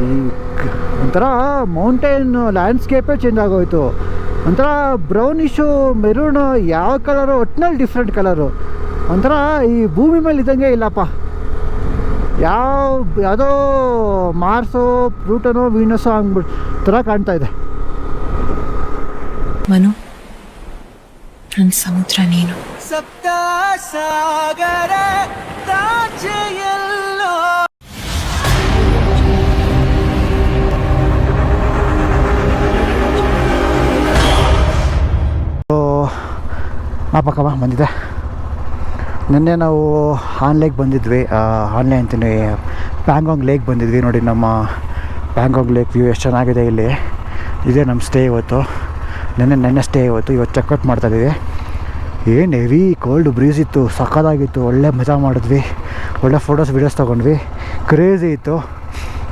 ಈ ಒಂಥರ mountain ಲ್ಯಾಂಡ್ಸ್ಕೇಪೇ change ಆಗೋಯ್ತು. ಒಂಥರ ಬ್ರೌನಿಶು ಮೆರೂನು ಯಾವ ಕಲರು ಒಟ್ಟಿನಲ್ಲಿ ಡಿಫ್ರೆಂಟ್ ಕಲರು. ಒಂಥರ ಈ ಭೂಮಿ ಮೇಲೆ ಇದ್ದಂಗೆ ಇಲ್ಲಪ್ಪ. ಯಾವುದೋ ಮಾರ್ಸೋ ಪ್ಲೂಟನೋ ವೀನಸೋ ಅಂದ್ಬಿಟ್ಟು ಥರ ಕಾಣ್ತಾ ಇದೆ. ಮನು, ನನ್ನ ಸಮುದ್ರ ನೀನು. ಸಪ್ತ ಸಾಗರ ತಾಚೆಯಲ್ಲೋ. ಪಕ್ಕವ ಬಂದಿದೆ. ನಿನ್ನೆ ನಾವು ಹಾನ್ ಲೇಕ್ ಬಂದಿದ್ವಿ. ಹಾನ್ ಲೇಕ್ ಅಂತೀನಿ, ಪ್ಯಾಂಗಾಂಗ್ ಲೇಕ್ ಬಂದಿದ್ವಿ. ನೋಡಿ ನಮ್ಮ ಪ್ಯಾಂಗಾಂಗ್ ಲೇಕ್ ವ್ಯೂ ಎಷ್ಟು ಚೆನ್ನಾಗಿದೆ ಇಲ್ಲಿ. ಇದೇ ನಮ್ಮ ಸ್ಟೇ ಇವತ್ತು. ನೆನ್ನೆ ಸ್ಟೇ ಇವತ್ತು ಚೆಕ್ಔಟ್ ಮಾಡ್ತಾಯಿದ್ದೀವಿ. ಏನು ಹೆವಿ ಕೋಲ್ಡ್ ಬ್ರೀಸ್ ಇತ್ತು, ಸಕ್ಕತ್ತಾಗಿತ್ತು. ಒಳ್ಳೆ ಮಜಾ ಮಾಡಿದ್ವಿ, ಒಳ್ಳೆ ಫೋಟೋಸ್ ವೀಡಿಯೋಸ್ ತೊಗೊಂಡ್ವಿ, ಕ್ರೇಜಿ ಇತ್ತು.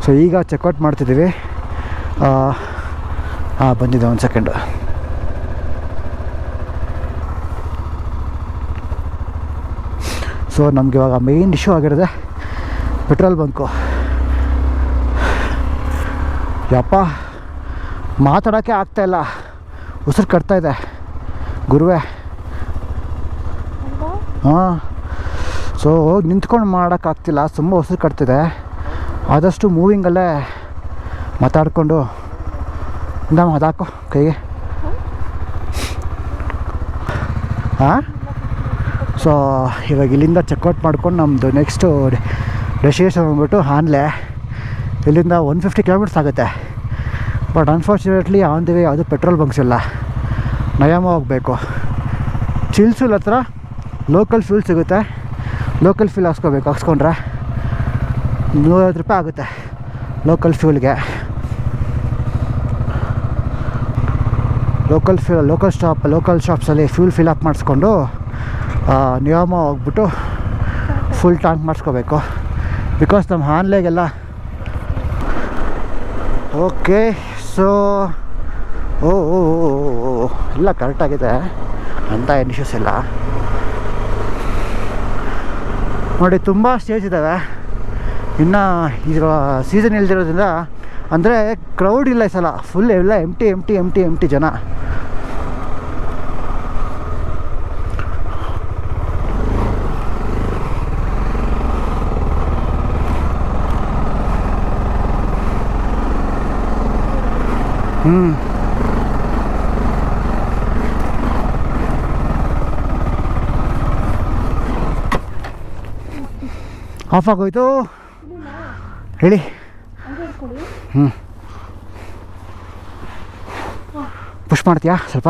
ಸೊ ಈಗ ಚೆಕ್ಔಟ್ ಮಾಡ್ತಿದ್ದೀವಿ. ಬಂದಿದೆ, ಒಂದು ಸೆಕೆಂಡು. ಸೊ ನಮಗೆ ಇವಾಗ ಮೇಯ್ನ್ ಇಶ್ಯೂ ಆಗಿರೋದೆ ಪೆಟ್ರೋಲ್ ಬಂಕು. ಯಪ್ಪ, ಮಾತಾಡೋಕ್ಕೆ ಆಗ್ತಾಯಿಲ್ಲ, ಉಸಿರು ಕಟ್ತಾಯಿದೆ ಗುರುವೆ. ಸೊ ಹೋಗಿ ನಿಂತ್ಕೊಂಡು ಮಾಡೋಕ್ಕಾಗ್ತಿಲ್ಲ, ತುಂಬ ಉಸಿರು ಕಟ್ತಿದೆ. ಆದಷ್ಟು ಮೂವಿಂಗಲ್ಲೇ ಮಾತಾಡಿಕೊಂಡು ಅದಾಕೋ ಕೈಗೆ. ಸೊ ಇವಾಗ ಇಲ್ಲಿಂದ ಚೆಕ್ಔಟ್ ಮಾಡ್ಕೊಂಡು ನಮ್ಮದು ನೆಕ್ಸ್ಟು ಡೆಸ್ಟಿನೇಷನ್ ಬಂದ್ಬಿಟ್ಟು ಹಾನ್ಲೆ. ಇಲ್ಲಿಂದ 150 ಕಿಲೋಮೀಟರ್ಸ್ ಆಗುತ್ತೆ. But unfortunately on the way ಯಾವುದು ಪೆಟ್ರೋಲ್ ಬಂಕ್ಸ್ ಇಲ್ಲ. ನಯಾಮ ಹೋಗಬೇಕು. ಚಿಲ್ಸೂಲ್ ಹತ್ರ ಲೋಕಲ್ ಫ್ಯೂಲ್ ಸಿಗುತ್ತೆ. ಲೋಕಲ್ ಫ್ಯೂಲ್ ಹಾಕ್ಸ್ಕೊಂಡ್ರೆ 150 ರೂಪಾಯಿ ಆಗುತ್ತೆ ಲೋಕಲ್ ಫ್ಯೂಲ್ಗೆ. ಲೋಕಲ್ ಶಾಪ್ಸಲ್ಲಿ ಫ್ಯೂಲ್ ಫಿಲ್ ಅಪ್ ಮಾಡಿಸ್ಕೊಂಡು ನಿಯಮ ಹೋಗ್ಬಿಟ್ಟು ಫುಲ್ ಟ್ಯಾಂಕ್ ಮಾಡಿಸ್ಕೋಬೇಕು. ಬಿಕಾಸ್ ನಮ್ಮ ಹಾನ್ಲೆಗೆಲ್ಲ ಓಕೆ. ಸೊ ಎಲ್ಲ ಕರೆಕ್ಟಾಗಿದೆ ಅಂತ ಏನು ಇಶ್ಯೂಸ್ ಇಲ್ಲ. ನೋಡಿ, ತುಂಬ ಸ್ಟೇಜ್ ಇದ್ದಾವೆ ಇನ್ನು. ಇದರ ಸೀಸನ್ ಇಲ್ದಿರೋದ್ರಿಂದ ಅಂದರೆ ಕ್ರೌಡ್ ಇಲ್ಲ ಈ ಸಲ. ಫುಲ್ ಎಲ್ಲ ಎಂಟಿ ಜನ. ಆಫ್ ಆಗೋಯ್ತು ಹೇಳಿ. ಪುಷ್ ಮಾಡ್ತೀಯಾ ಸ್ವಲ್ಪ?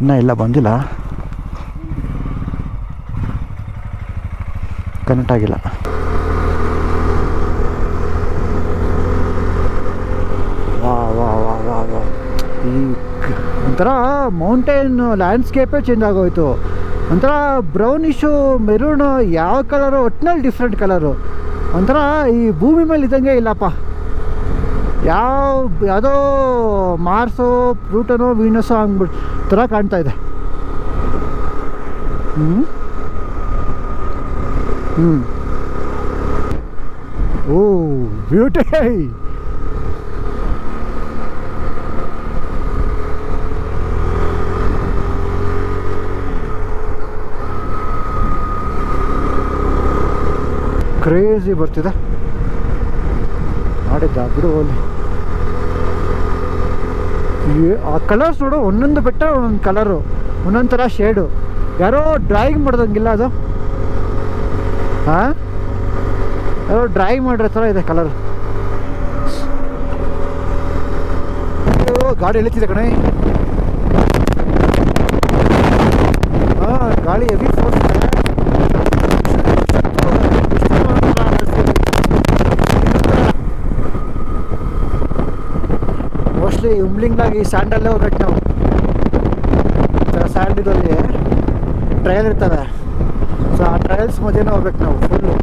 ಇನ್ನೂ ಇಲ್ಲ ಬಂದಿಲ್ಲ, ಕನೆಕ್ಟ್ ಆಗಿಲ್ಲ. ವಾ ವಾ ವಾ ವಾ ವಾ ಈ ಒಂಥರ ಮೌಂಟೇನ್ ಲ್ಯಾಂಡ್ಸ್ಕೇಪೇ ಚೇಂಜ್ ಆಗೋಯ್ತು. ಒಂಥರ ಬ್ರೌನಿಶು ಮೆರೂನು ಯಾವ ಕಲರು ಒಟ್ಟಿನಲ್ಲಿ ಡಿಫ್ರೆಂಟ್ ಕಲರು. ಒಂಥರ ಈ ಭೂಮಿ ಮೇಲೆ ಇದ್ದಂಗೆ ಇಲ್ಲಪ್ಪ. ಯಾವುದೋ ಮಾರ್ಸೋ ಪ್ಲೂಟನೋ ವೀನಸೋ ಅಂದ್ಬಿಟ್ಟು ಥರ ಕಾಣ್ತಾ ಇದೆ. ಓ ಬ್ಯೂಟಿ. ಕ್ರೇಜಿ ಬರ್ತಿದೆ. ಮಾಡಿದ್ದ ಬಿಡು ಅಲ್ಲಿ. ಆ ಕಲರ್ಸ್ ನೋಡು, ಒಂದೊಂದು ಬೆಟ್ಟ ಒಂದೊಂದು ಕಲರು, ಒಂದೊಂದು ಥರ ಶೇಡು. ಯಾರೋ ಡ್ರಾಯಿಂಗ್ ಮಾಡ್ದಂಗಿಲ್ಲ ಅದು. ಹಾಂ, ಯಾರೋ ಡ್ರಾಯಿಂಗ್ ಮಾಡಿರೋ ಥರ ಇದೆ ಕಲರ್. ಗಾಡಿ ಎಳಿತಿದೆ ಕಣೆ. ಹಾಂ, ಗಾಳಿ ಹೆವಿ ಫೋರ್ಸ್. ಮೋಸ್ಟ್ಲಿ ಉಮ್ಲಿಂಗ್ಲಾಗಿ ಸ್ಯಾಂಡಲ್ಲೇ ಹೋಗ್ಬೇಕು ನಾವು. ಸ್ಯಾಂಡ್ ಇದರಲ್ಲಿ ಟ್ರಯಲ್ ಇರ್ತವೆ, ಸೊ ಆ ಟ್ರಯಲ್ಸ್ ಮಧ್ಯೆನೇ ಹೋಗ್ಬೇಕು ನಾವು ಫುಲ್ಲು.